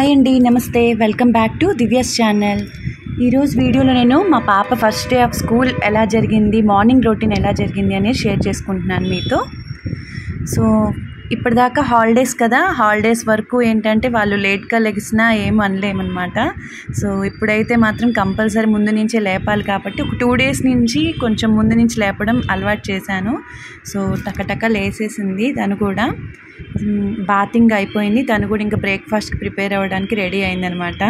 Hi అండి, నమస్తే. Welcome back to Divya's channel. ఈరోజు వీడియోలో నేను మా పాప ఫస్ట్ డే ఆఫ్ స్కూల్ ఎలా జరిగింది, మార్నింగ్ రొటీన్ ఎలా జరిగింది అనేది షేర్ చేసుకుంటున్నాను మీతో. సో ఇప్పటిదాకా హాలిడేస్ కదా, హాలిడేస్ వరకు ఏంటంటే వాళ్ళు లేట్గా లెగిసినా ఏం అనలేమన్నమాట. సో ఇప్పుడైతే మాత్రం కంపల్సరీ ముందు నుంచే లేపాలి కాబట్టి ఒక 2 days నుంచి కొంచెం ముందు నుంచి లేపడం అలవాటు చేశాను. సో టకటక లేసేసింది. తను కూడా బాతింగ్ అయిపోయింది. తను కూడా ఇంకా బ్రేక్ఫాస్ట్కి ప్రిపేర్ అవ్వడానికి రెడీ అయిందనమాట.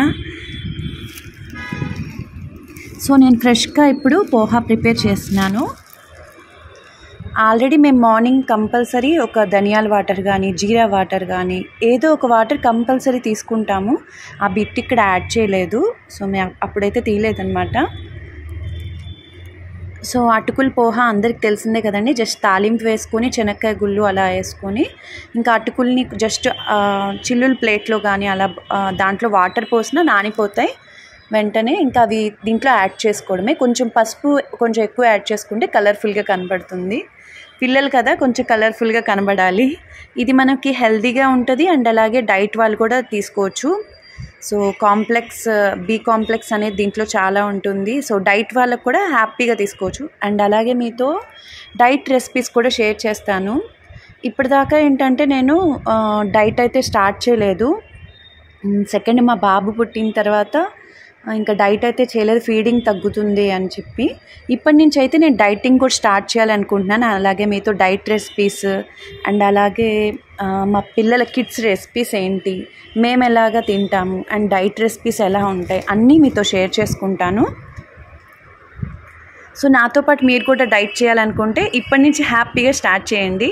సో నేను ఫ్రెష్గా ఇప్పుడు పోహా ప్రిపేర్ చేస్తున్నాను. ఆల్రెడీ మేము మార్నింగ్ కంపల్సరీ ఒక ధనియాల వాటర్ కానీ, జీరా వాటర్ కానీ ఏదో ఒక వాటర్ కంపల్సరీ తీసుకుంటాము. ఆ బిట్ ఇక్కడ యాడ్ చేయలేదు. సో మేము అప్పుడైతే తీయలేదన్నమాట. సో అటుకులు పోహా అందరికి తెలిసిందే కదండి. జస్ట్ తాలింపు వేసుకొని శనక్కాయ గుళ్ళు అలా వేసుకొని ఇంకా అటుకుల్ని జస్ట్ చిల్లుల ప్లేట్లో కానీ అలా దాంట్లో వాటర్ పోసినా నానిపోతాయి వెంటనే. ఇంకా అవి దీంట్లో యాడ్ చేసుకోవడమే. కొంచెం పసుపు కొంచెం ఎక్కువ యాడ్ చేసుకుంటే కలర్ఫుల్గా కనబడుతుంది. పిల్లలు కదా, కొంచెం కలర్ఫుల్గా కనబడాలి. ఇది మనకి హెల్తీగా ఉంటుంది అండ్ అలాగే డైట్ వాళ్ళు కూడా తీసుకోవచ్చు. సో బి కాంప్లెక్స్ అనేది దీంట్లో చాలా ఉంటుంది. సో డైట్ వాళ్ళకు కూడా హ్యాపీగా తీసుకోవచ్చు. అండ్ అలాగే మీతో డైట్ రెసిపీస్ కూడా షేర్ చేస్తాను. ఇప్పటిదాకా ఏంటంటే నేను డైట్ అయితే స్టార్ట్ చేయలేదు. సెకండ్ మా బాబు పుట్టిన తర్వాత ఇంకా డైట్ అయితే చేయలేదు, ఫీడింగ్ తగ్గుతుంది అని చెప్పి. ఇప్పటి నుంచి అయితే నేను డైటింగ్ కూడా స్టార్ట్ చేయాలనుకుంటున్నాను. అలాగే మీతో డైట్ రెసిపీస్ అండ్ అలాగే మా పిల్లల కిడ్స్ రెసిపీస్ ఏంటి, మేము ఎలాగా తింటాము అండ్ డైట్ రెసిపీస్ ఎలా ఉంటాయి అన్నీ మీతో షేర్ చేసుకుంటాను. సో నాతో పాటు మీరు కూడా డైట్ చేయాలనుకుంటే ఇప్పటి నుంచి హ్యాపీగా స్టార్ట్ చేయండి.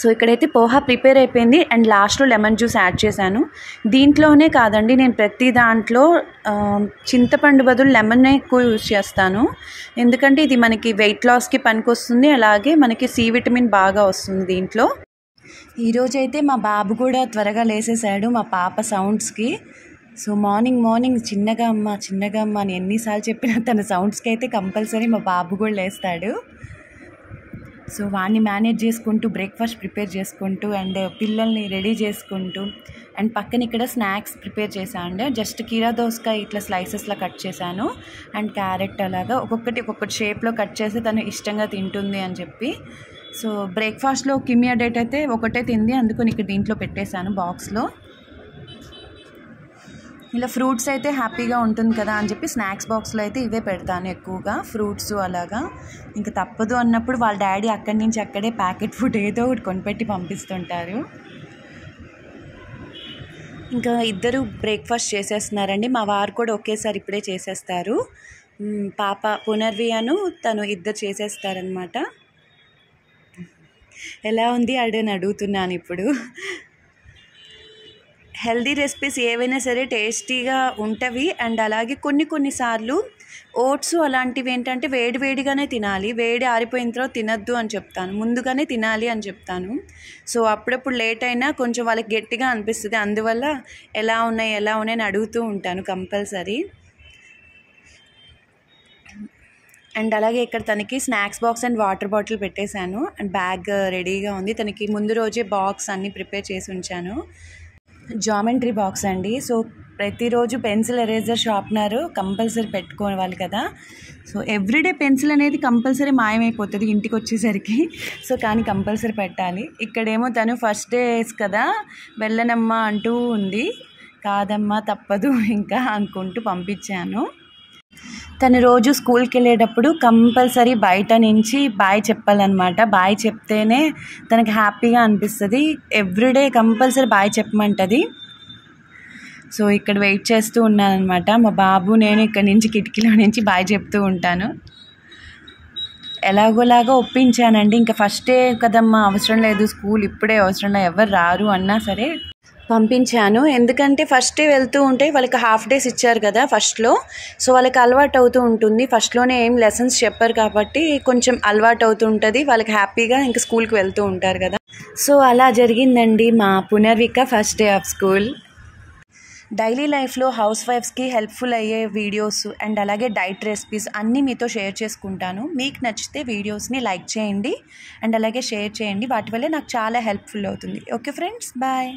సో ఇక్కడైతే పోహా ప్రిపేర్ అయిపోయింది అండ్ లాస్ట్లో లెమన్ జ్యూస్ యాడ్ చేశాను. దీంట్లోనే కాదండి, నేను ప్రతి దాంట్లో చింతపండు బదులు లెమన్ ఎక్కువ యూజ్ చేస్తాను. ఎందుకంటే ఇది మనకి వెయిట్ లాస్కి పనికొస్తుంది, అలాగే మనకి సి విటమిన్ బాగా వస్తుంది దీంట్లో. ఈరోజైతే మా బాబు కూడా త్వరగా లేసేసాడు మా పాప సౌండ్స్కి. సో మార్నింగ్ చిన్నగా అమ్మ అని ఎన్నిసార్లు చెప్పినా తన సౌండ్స్కి అయితే కంపల్సరీ మా బాబు కూడా లేస్తాడు. సో వాడిని మేనేజ్ చేసుకుంటూ బ్రేక్ఫాస్ట్ ప్రిపేర్ చేసుకుంటూ అండ్ పిల్లల్ని రెడీ చేసుకుంటూ అండ్ పక్కన ఇక్కడ స్నాక్స్ ప్రిపేర్ చేశాను. జస్ట్ కీరా దోసకాయ ఇట్లా స్లైసెస్లో కట్ చేశాను అండ్ క్యారెట్ అలాగా ఒక్కొక్కటి షేప్లో కట్ చేసి తను ఇష్టంగా తింటుంది అని చెప్పి. సో బ్రేక్ఫాస్ట్లో కిమియా డేట్ అయితే ఒకటే తింది, అందుకని ఇక్కడ దీంట్లో పెట్టేశాను బాక్స్లో. ఇలా ఫ్రూట్స్ అయితే హ్యాపీగా ఉంటుంది కదా అని చెప్పి స్నాక్స్ బాక్స్లో అయితే ఇవే పెడతాను ఎక్కువగా, ఫ్రూట్స్ అలాగా. ఇంకా తప్పదు అన్నప్పుడు వాళ్ళ డాడీ అక్కడి నుంచి అక్కడే ప్యాకెట్ ఫుడ్ ఏదో ఒకటి కొనిపెట్టి పంపిస్తుంటారు. ఇంకా ఇద్దరు బ్రేక్ఫాస్ట్ చేసేస్తున్నారండి. మా వారు కూడా ఒకేసారి ఇప్పుడే చేసేస్తారు. పాప పునర్వియాను తను ఇద్దరు చేసేస్తారనమాట. ఎలా ఉంది అని అడుగుతున్నాను ఇప్పుడు. హెల్దీ రెసిపీస్ ఏవైనా సరే టేస్టీగా ఉంటవి అండ్ అలాగే కొన్నిసార్లు ఓట్స్ అలాంటివి ఏంటంటే వేడిగానే తినాలి, వేడి ఆరిపోయిన తర్వాత తినద్దు అని చెప్తాను, ముందుగానే తినాలి అని చెప్తాను. సో అప్పుడప్పుడు లేట్ అయినా కొంచెం వాళ్ళకి గట్టిగా అనిపిస్తుంది, అందువల్ల ఎలా ఉన్నాయి అని అడుగుతూ ఉంటాను కంపల్సరీ. అండ్ అలాగే ఇక్కడ తనకి snacks box and water bottle పెట్టేశాను అండ్ బ్యాగ్ రెడీగా ఉంది. తనకి ముందు రోజే బాక్స్ అన్నీ ప్రిపేర్ చేసి ఉంచాను. జామెంట్రీ బాక్స్ అండి. సో ప్రతిరోజు పెన్సిల్, ఎరేజర్, షార్ప్నర్ కంపల్సరీ పెట్టుకోవాలి కదా. సో ఎవ్రీడే పెన్సిల్ అనేది కంపల్సరీ మాయమైపోతుంది ఇంటికి వచ్చేసరికి. సో కానీ కంపల్సరీ పెట్టాలి. ఇక్కడేమో తను ఫస్ట్ డేస్ కదా వెళ్ళనమ్మా అంటూ ఉంది. కాదమ్మా తప్పదు ఇంకా అనుకుంటూ పంపించాను. తను రోజు స్కూల్కి వెళ్ళేటప్పుడు కంపల్సరీ బయట నుంచి బాయ్ చెప్పాలన్నమాట. బాయ్ చెప్తేనే తనకి హ్యాపీగా అనిపిస్తుంది. ఎవ్రీడే కంపల్సరీ బాయ్ చెప్పమంటుంది. సో ఇక్కడ వెయిట్ చేస్తూ ఉన్నానమాట. మా బాబు నేను ఇక్కడ నుంచి కిటికీలో నుంచి బాయ్ చెప్తూ ఉంటాను. ఎలాగోలాగా ఒప్పించానండి. ఇంకా ఫస్ట్ డే కదమ్మా, అవసరం లేదు స్కూల్, ఇప్పుడే అవసరం లేదు, ఎవరు రారు అన్నా సరే పంపించాను. ఎందుకంటే ఫస్ట్ డే వెళ్తూ ఉంటే వాళ్ళకి హాఫ్ డేస్ ఇచ్చారు కదా ఫస్ట్లో. సో వాళ్ళకి అలవాటు అవుతూ ఉంటుంది. ఫస్ట్లోనే ఏం లెసన్స్ చెప్పారు కాబట్టి కొంచెం అలవాటు అవుతూ ఉంటుంది. వాళ్ళకి హ్యాపీగా ఇంకా స్కూల్కి వెళ్తూ ఉంటారు కదా. సో అలా జరిగిందండి మా Punarvika first day of school. Daily లైఫ్లో హౌస్ వైఫ్స్కి హెల్ప్ఫుల్ అయ్యే వీడియోస్ అండ్ అలాగే డైట్ రెసిపీస్ అన్నీ మీతో షేర్ చేసుకుంటాను. మీకు నచ్చితే వీడియోస్ని లైక్ చేయండి అండ్ అలాగే షేర్ చేయండి. వాటి వల్ల నాకు చాలా హెల్ప్ఫుల్ అవుతుంది. Okay friends, bye.